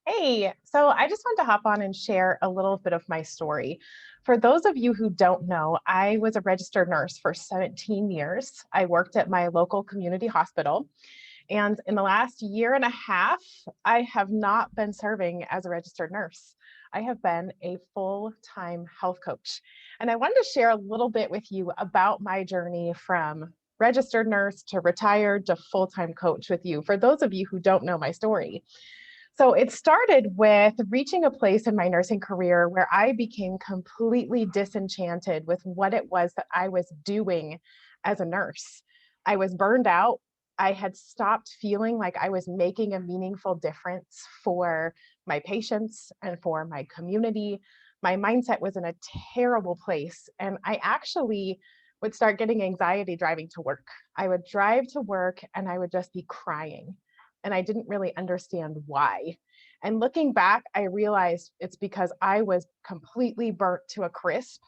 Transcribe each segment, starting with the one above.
Hey, so I just wanted to hop on and share a little bit of my story. For those of you who don't know, I was a registered nurse for 17 years. I worked at my local community hospital. And in the last year and a half, I have not been serving as a registered nurse. I have been a full-time health coach. And I wanted to share a little bit with you about my journey from registered nurse to retired to full-time coach with you, for those of you who don't know my story. So it started with reaching a place in my nursing career where I became completely disenchanted with what it was that I was doing as a nurse. I was burned out. I had stopped feeling like I was making a meaningful difference for my patients and for my community. My mindset was in a terrible place. And I actually would start getting anxiety driving to work. I would drive to work and I would just be crying, and I didn't really understand why. And looking back, I realized it's because I was completely burnt to a crisp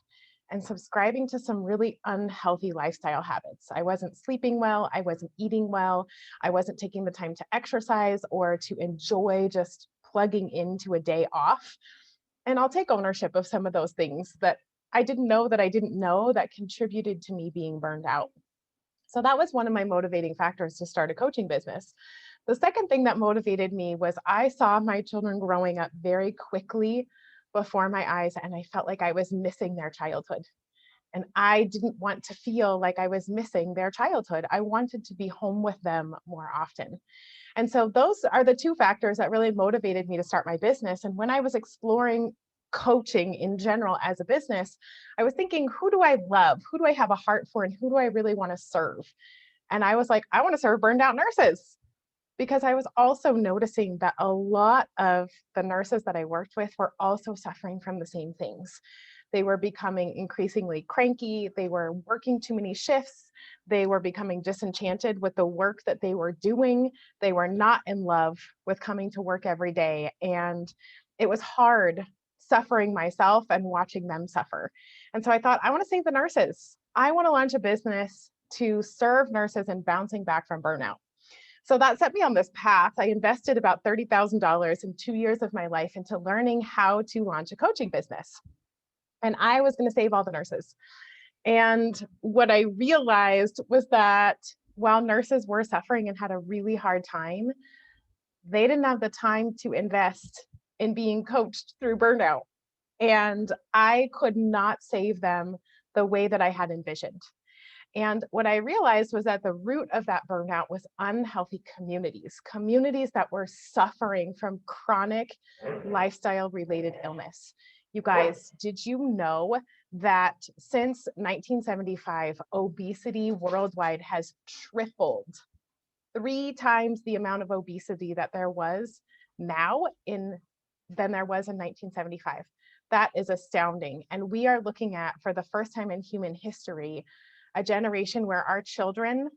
and subscribing to some really unhealthy lifestyle habits. I wasn't sleeping well, I wasn't eating well, I wasn't taking the time to exercise or to enjoy just plugging into a day off. And I'll take ownership of some of those things that I didn't know that contributed to me being burned out. So that was one of my motivating factors to start a coaching business. The second thing that motivated me was I saw my children growing up very quickly before my eyes, and I felt like I was missing their childhood. And I didn't want to feel like I was missing their childhood. I wanted to be home with them more often. And so those are the two factors that really motivated me to start my business. And when I was exploring coaching in general as a business, I was thinking, who do I love? Who do I have a heart for? And who do I really want to serve? And I was like, I want to serve burned out nurses, because I was also noticing that a lot of the nurses that I worked with were also suffering from the same things. They were becoming increasingly cranky. They were working too many shifts. They were becoming disenchanted with the work that they were doing. They were not in love with coming to work every day. And it was hard suffering myself and watching them suffer. And so I thought, I want to save the nurses. I want to launch a business to serve nurses in bouncing back from burnout. So that set me on this path. I invested about $30,000 in 2 years of my life into learning how to launch a coaching business. And I was going to save all the nurses. And what I realized was that while nurses were suffering and had a really hard time, they didn't have the time to invest in being coached through burnout. And I could not save them the way that I had envisioned. And what I realized was that the root of that burnout was unhealthy communities, communities that were suffering from chronic lifestyle related illness. You guys, did you know that since 1975, obesity worldwide has tripled, 3 times the amount of obesity that there was now in than there was in 1975? That is astounding. And we are looking at, for the first time in human history, a generation where our children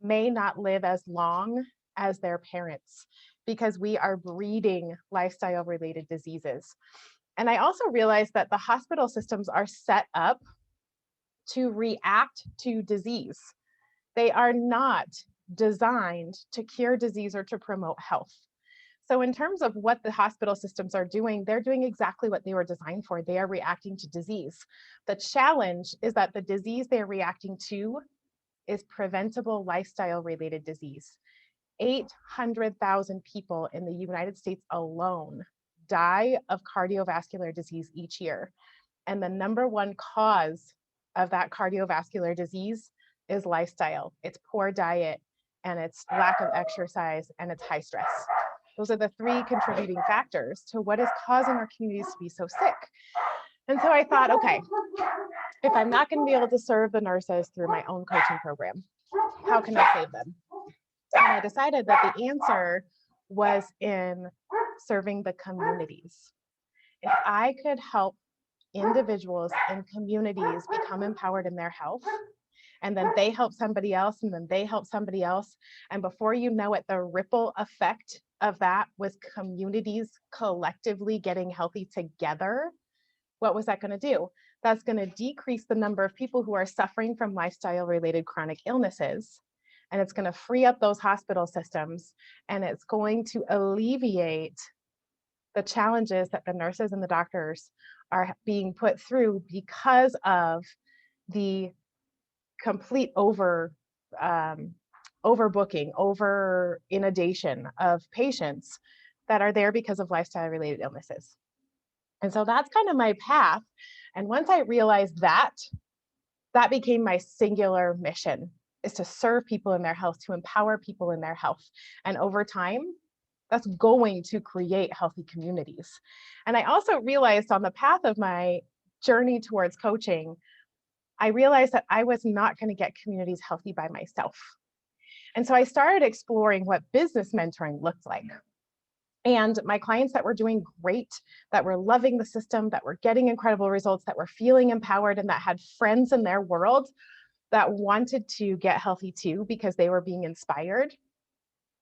may not live as long as their parents because we are breeding lifestyle related diseases. And I also realized that the hospital systems are set up to react to disease. They are not designed to cure disease or to promote health. So in terms of what the hospital systems are doing, they're doing exactly what they were designed for. They are reacting to disease. The challenge is that the disease they're reacting to is preventable lifestyle related disease. 800,000 people in the United States alone die of cardiovascular disease each year. And the number one cause of that cardiovascular disease is lifestyle. It's poor diet, and it's lack of exercise, and it's high stress. Those are the 3 contributing factors to what is causing our communities to be so sick. And so I thought, okay, if I'm not going to be able to serve the nurses through my own coaching program, how can I save them? And I decided that the answer was in serving the communities. If I could help individuals and communities become empowered in their health, and then they help somebody else, and then they help somebody else, and before you know it, the ripple effect of that was communities collectively getting healthy together. What was that going to do? That's going to decrease the number of people who are suffering from lifestyle related chronic illnesses. And it's going to free up those hospital systems, and it's going to alleviate the challenges that the nurses and the doctors are being put through because of the complete um, overbooking, over inundation of patients that are there because of lifestyle related illnesses. And so that's kind of my path. And once I realized that, that became my singular mission, is to serve people in their health, to empower people in their health. And over time, that's going to create healthy communities. And I also realized on the path of my journey towards coaching, I realized that I was not going to get communities healthy by myself. And so I started exploring what business mentoring looked like. And my clients that were doing great, that were loving the system, that were getting incredible results, that were feeling empowered, and that had friends in their world that wanted to get healthy too because they were being inspired,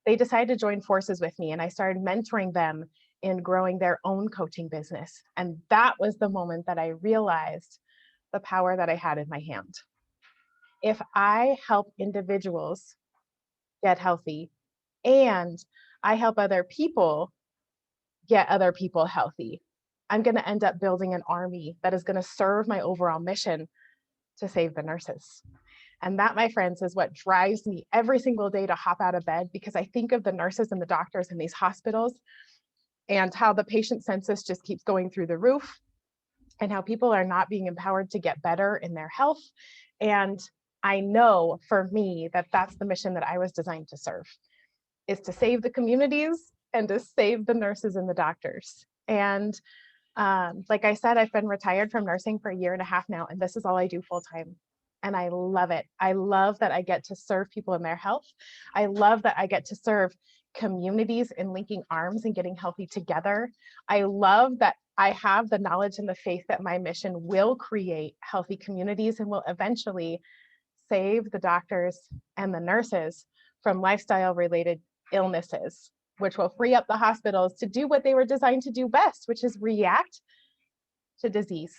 they decided to join forces with me. And I started mentoring them in growing their own coaching business. And that was the moment that I realized the power that I had in my hand. If I help individuals get healthy and I help other people get other people healthy, I'm going to end up building an army that is going to serve my overall mission to save the nurses. And that, my friends, is what drives me every single day to hop out of bed, because I think of the nurses and the doctors in these hospitals and how the patient census just keeps going through the roof and how people are not being empowered to get better in their health. And I know for me that that's the mission that I was designed to serve, is to save the communities and to save the nurses and the doctors. And like I said, I've been retired from nursing for a year and a half now, and this is all I do full time. And I love it. I love that I get to serve people in their health. I love that I get to serve communities in linking arms and getting healthy together. I love that I have the knowledge and the faith that my mission will create healthy communities and will eventually save the doctors and the nurses from lifestyle related illnesses, which will free up the hospitals to do what they were designed to do best, which is react to disease,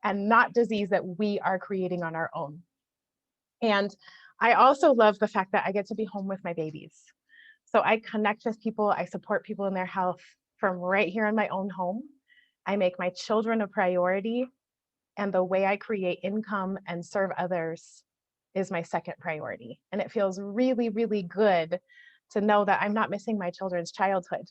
and not disease that we are creating on our own. And I also love the fact that I get to be home with my babies. So I connect with people, I support people in their health from right here in my own home. I make my children a priority, and the way I create income and serve others is my second priority. And it feels really, really good to know that I'm not missing my children's childhood.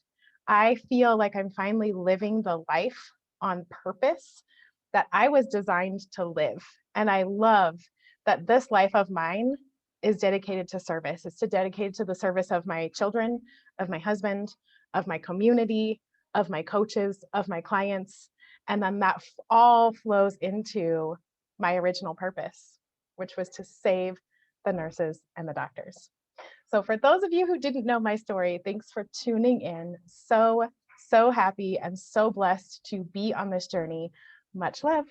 I feel like I'm finally living the life on purpose that I was designed to live. And I love that this life of mine is dedicated to service. It's dedicated to the service of my children, of my husband, of my community, of my coaches, of my clients. And then that all flows into my original purpose, which was to save the nurses and the doctors. So for those of you who didn't know my story, thanks for tuning in. So happy and so blessed to be on this journey. Much love.